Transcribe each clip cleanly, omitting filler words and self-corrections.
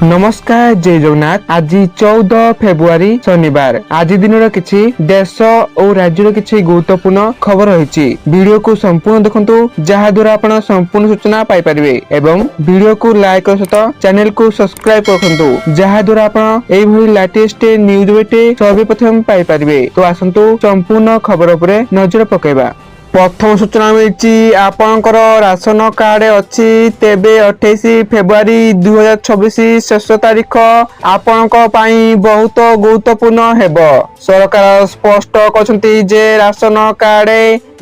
नमस्कार जय जगन्नाथ। आज 14 फेब्रुआरी शनिवार। आज दिन किसी देश और राज्य किसी गुरुत्वपूर्ण खबर रही। वीडियो को संपूर्ण देखंतु जहा द्वारा आपण संपूर्ण सूचना पाई परिबे एवं वीडियो को लाइक और सहित चैनल को सब्सक्राइब करंतु जहा द्वारा आपण एई भली लेटेस्ट न्यूज बेटे सर्वप्रथम पाई परिबे। तो आसंतु संपूर्ण खबर उपरे नजर पकेबा। प्रथम सूचना मिली आपणकर राशन कार्ड अच्छी तेबे 28 फेब्रुआरी 2026 शेष तारीख आपण बहुत गुरुत्वपूर्ण हेब। सरकार स्पष्ट कहते जे राशन कार्ड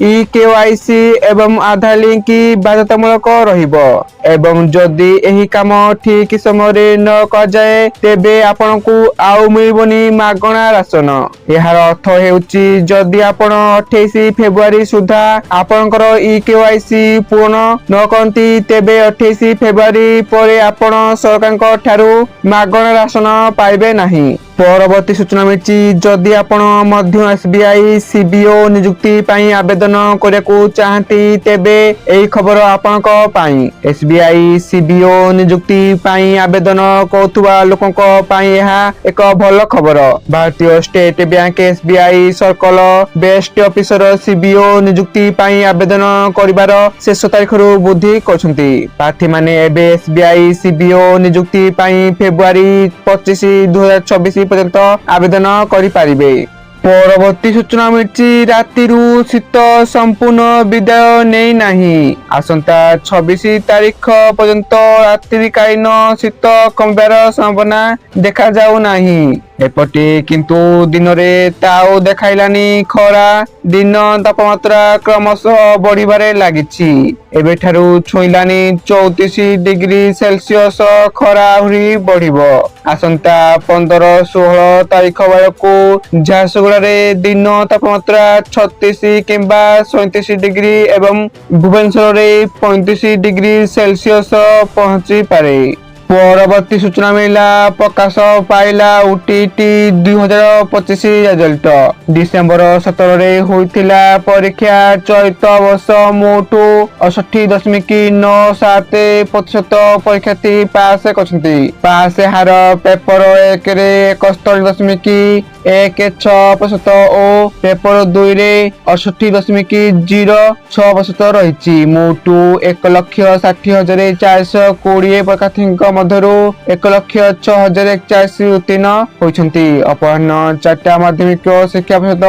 ई-केवाईसी एवं आधार लिंक बाध्यतामूलक रहिबो एवं जदि एही काम ठीक समय न कजाए तेबे आपनकु आउ मिलबनी मागणा राशन। यार अर्थ हेउची जदि आपण 28 फेब्रुआरी सुधा आपनकर ई-केवाईसी पूर्ण न करती तेबे 28 फेब्रुआरी परे आपण सरकार ठारू मागणा राशन पाइबे नाही। परवर्ती सूचना मिली जदि आपण मध्य एसबीआई सीबीओ नियुक्ति पाई आवेदन करने चाहती तेबे एई खबर आपनक पाई। एसबीआई सीबीओ नियुक्ति पाई आवेदन करुवा लोकंक पाई यह एक भल खबर। भारतीय state bank SBI circle best officer CBO नियुक्ति पाई आवेदन करिवार शेष तारीख वृद्धि करछंती। प्रार्थी माने एबे एसबीआई सीबीओ नियुक्ति पाई फेब्रुआरी 25 2026 पर्यंत आवेदन करि पारिबे। परवर्ती सूचना मिली राति शीत संपूर्ण विदाय नहीं नाही। आसंता 26 तारीख पर्यंत रात्रिकालीन शीत कमिबार संभावना देखा जाऊ नाही। एपटे किंतु दिन रे ताऊ देखाइलानी खरा दिन तापमात्रा क्रमशः बढ़िबारे लागिछि। एबे ठारू छुइलानी 34 डिग्री सेल्सियस खरा हुरी बढ़िबो। आसंता 15-16 तारीख बेलकु झारसुगुड़ा रे दिन तापमात्रा 36 किंबा 37 डिग्री एवं भुवनेश्वर रे 35 डिग्री सेल्सियस पहुंची पारे। परवर्ती सूचना मिला प्रकाश पाइला ओटीटी 2025 रिजल्ट। डिसेंबर 17 रे होइथिला परीक्षा चलित वर्ष मोट 68.97% परीक्षार्थी पास करछंती। पास हार पेपर 1 रे 71.16% और पेपर 2 रे 68.06% रही। मोट 1,60,420 परीक्षार्थी मध्यरु 1,06,041 उत्तीर्ण होइछंती। अपराह्न 4टा माध्यमिक शिक्षा परिषद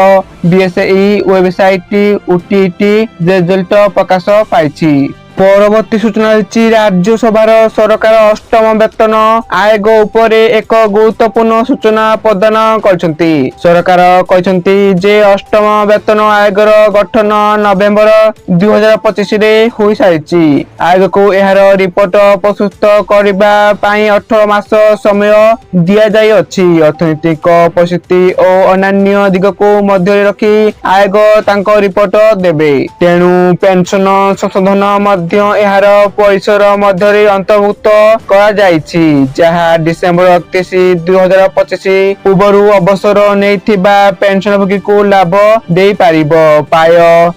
बीएसई वेबसाइट ओटीटी रिजल्ट प्रकाश पाइछि। परवर्ती सूचना राज्यसभार सरकार अष्टम वेतन आयोग उपरे एक गुरुत्वपूर्ण सूचना प्रदान करछंती। सरकार कहछंती जे अष्टम वेतन आयोगर गठन नवेम्बर 2025 रे होई सारिछि। आयोग को एहार रिपोर्ट प्रस्तुत करबा पई 18 मास समय दिया जाय अछि। अर्थनैतिक परिस्थिति और अन्य दिग को मध्य रखी आयोग तांको रिपोर्ट देबे। तेणु पेंशन संशोधन एहार परिसर मध्य अंतर्भुक्त करा जायछि जहा डिसेंबर 31 2025 पूर्व अवसर नैथिबा पेंशनभोगी को लाभ दे पारिबो। प्राय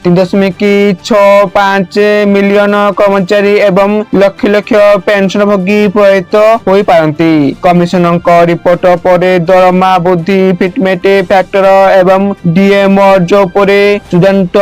3.65 मिलियन कर्मचारी एवं लक्ष लक्ष पेंशनभोगी प्रभावित होई पारंती। कमिशनक रिपोर्ट पर दरमा वृद्धि फिटमेट फैक्टर एवं डीएमआर उपरे चूड़ांत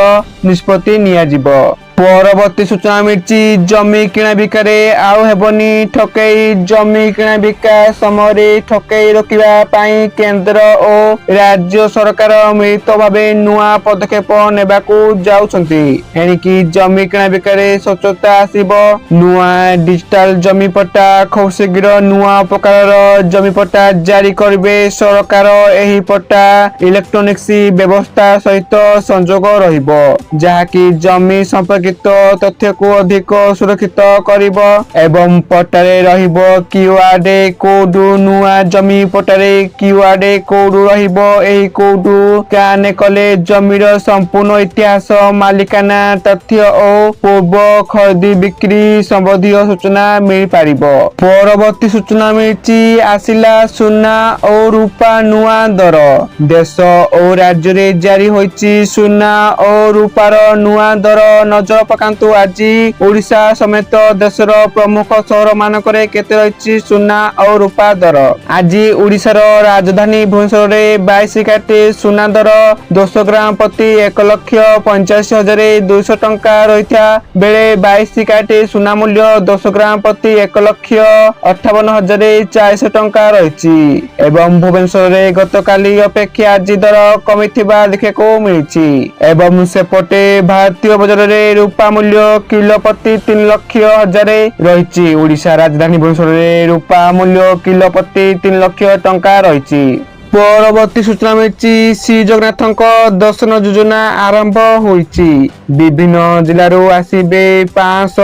निष्पत्ति नियाजिबो। परवर्ती सूचना मिली जमी किଣା बिकारे आउ हेबनी ठकई। जमी किଣା बिका समय ठकई रोकवा पाई केंद्र और राज्य सरकार मिलित भाव नुआ पदक्षेप नेबाकू जाउछंती। एणिकी जमी किଣା बिकारे स्वच्छता आसीबो। नुआ डिजिटल जमी पट्टा खूब शीघ्र नुआ प्रकार जमी पट्टा जारी करिवे सरकार। एही पट्टा इलेक्ट्रोनिक्स व्यवस्था सहित संजोग रहिबो जहाकी जमी संपर्क तथ्य को अधिक सुरक्षित करिबो एवं पट्टारे रहिबो क्यूआर कोड। नुआ जमी पट्टारे क्यूआर कोड रहिबो। एही कोड स्कैन कले जमीर संपूर्ण इतिहास मालिकाना तथ्य और पूर्व खरीदी बिक्री संबंधी सूचना मिल पारिबो। परवर्ती सूचना मिली आसिला सुना और रूपा नुआ दर। देश और राज्य रे जारी होइछि सुना और रूपार नुआ दर नजर नजर पकांतु आज ओडिशा समेत देशर प्रमुख सहर मानकरे केते रहिछि सुना और रूपा दर। आज ओडिशार राजधानी भुवनेश्वर में 22 कैरेट सुना दर 200 ग्राम प्रति 1,85,200 टंका रहिथा बेले 22 कैरेट सुना मूल्य 200 ग्राम प्रति 1,58,400 टंका रहिछि एवं भुवनेश्वर में गतकाली अपेक्षा आज दर कमिथिबा देखिବାକୁ मिलिछि एवं सेपटे भारतीय बजार में रूपा मूल्य किलो प्रति 3 लक्ष हजार रही। ओडिशा राजधानी भुवनेश्वर में रूपा मूल्य किलो प्रति 3 लक्ष टंका रही। परवर्ती सूचना मिली श्री जगन्नाथ दर्शन योजना आरंभ होइछि। विभिन्न जिलू आसबे 500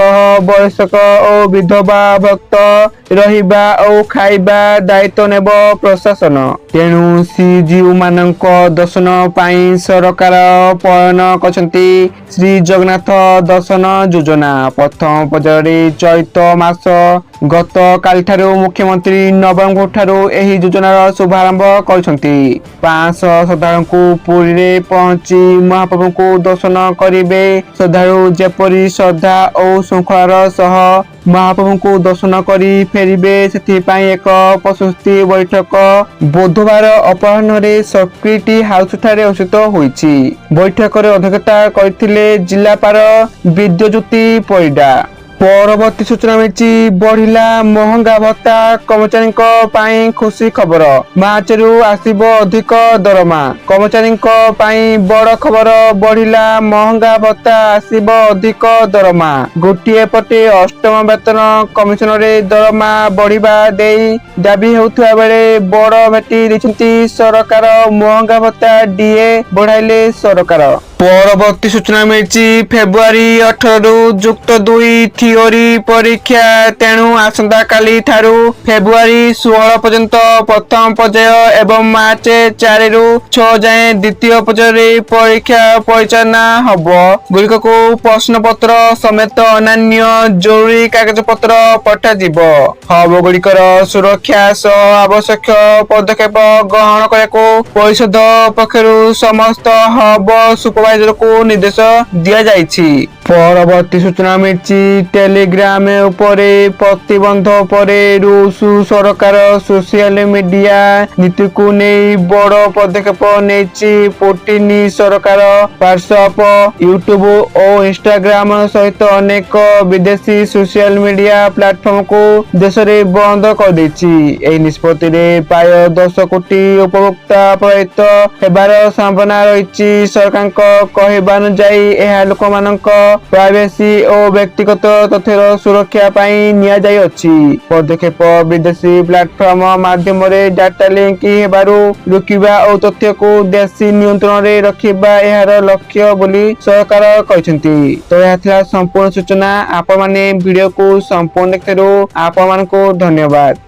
वयस्क और विधवा भक्त रहिबा और खाइबा दायित्व नेब प्रशासन। तेणु श्रीजीउ मानक दर्शन पाई सरकार प्रयन करछन्ति श्री जगन्नाथ दर्शन योजना। प्रथम पर्याय चैत मास गत काली ठारू मुख्यमंत्री नवीन पट्टनायक ठारू एही योजनार शुभारंभ करछन्ति। 500 श्रद्धालु पुरी रे पहुंची महाप्रभु को दर्शन करिवे। श्रद्धालु जेपरी श्रद्धा और श्रृंखलार सह महाप्रभु को दर्शन करी फेरिबे सेथिपाई एक प्रस्तुति बैठक बुधवार अपराह्न सर्किट हाउस ठारे अनुष्ठित होईछि। बैठक रे अध्यक्षता करथिले जिलापाल विद्युज्योति परिडा। परवर्ती सूचना मिली बढ़िला महंगा भत्ता कर्मचारी खुशी खबर। मार्च रु आसिब अधिक दरमा। कर्मचारी बड़ खबर बढ़िला महंगा भत्ता आसिब अधिक दरमा। गोटे पटे अष्टम वेतन कमिशन दरमा बढ़िबा देई दाबी होउथुवा बेले बड़ भेटी देछन्ति सरकार। महंगा भत्ता डीए बढ़ाइले सरकार। परवर्ती सूचना मिली फेब्रुआरी 18 रु युक्त 2 थियोरी परीक्षा। तेणु आसंता काली ठारू फेब्रुआरी 16 पर्यंत प्रथम पर्याय एवं मार्च 4 रु 6 जाए द्वितीय पर्याय परीक्षा परिचालना हब। गुड़िक को प्रश्न पत्र समेत अन्य जरूरी कागज पत्र पठाଯିब। हब गुड़िकर सुरक्षा सह आवश्यक पदक्षेप ग्रहण करने परिषद पक्षरु समस्त हब सुपरवाइजर को निर्देश दिया जाइछि। परवर्ती सूचना मिली टेलीग्राम उपरे प्रतिबंध परे रूस सरकार सोशल मीडिया नीति को नहीं बड़ पदक्षेप नेछि। पुतिन सरकार व्हाट्सएप यूट्यूब और इंस्टाग्राम सहित अनेक विदेशी सोशल मीडिया प्लेटफॉर्म को देश में बंद कर देछि। एही निष्पत्ति रे प्राय 10 कोटी उपभोक्ता प्रभावित हेबार संभावना रही। सरकार कहवा अनुसार यह लोक मानक प्राइवेसी और व्यक्तिगत तथ्यर सुरक्षा पाई निया जाय अछि। पदक्षेप विदेशी प्लेटफॉर्म माध्यम रे डाटा लिंक हेबारु रोकिबा और तथ्य को देशी नियंत्रण रे रखिबा एहार लक्ष्य बोली सरकार कहछन्ति। तो यह थिला संपूर्ण सूचना। आपण माने वीडियो को संपूर्ण देखथेरु आपण मानको धन्यवाद।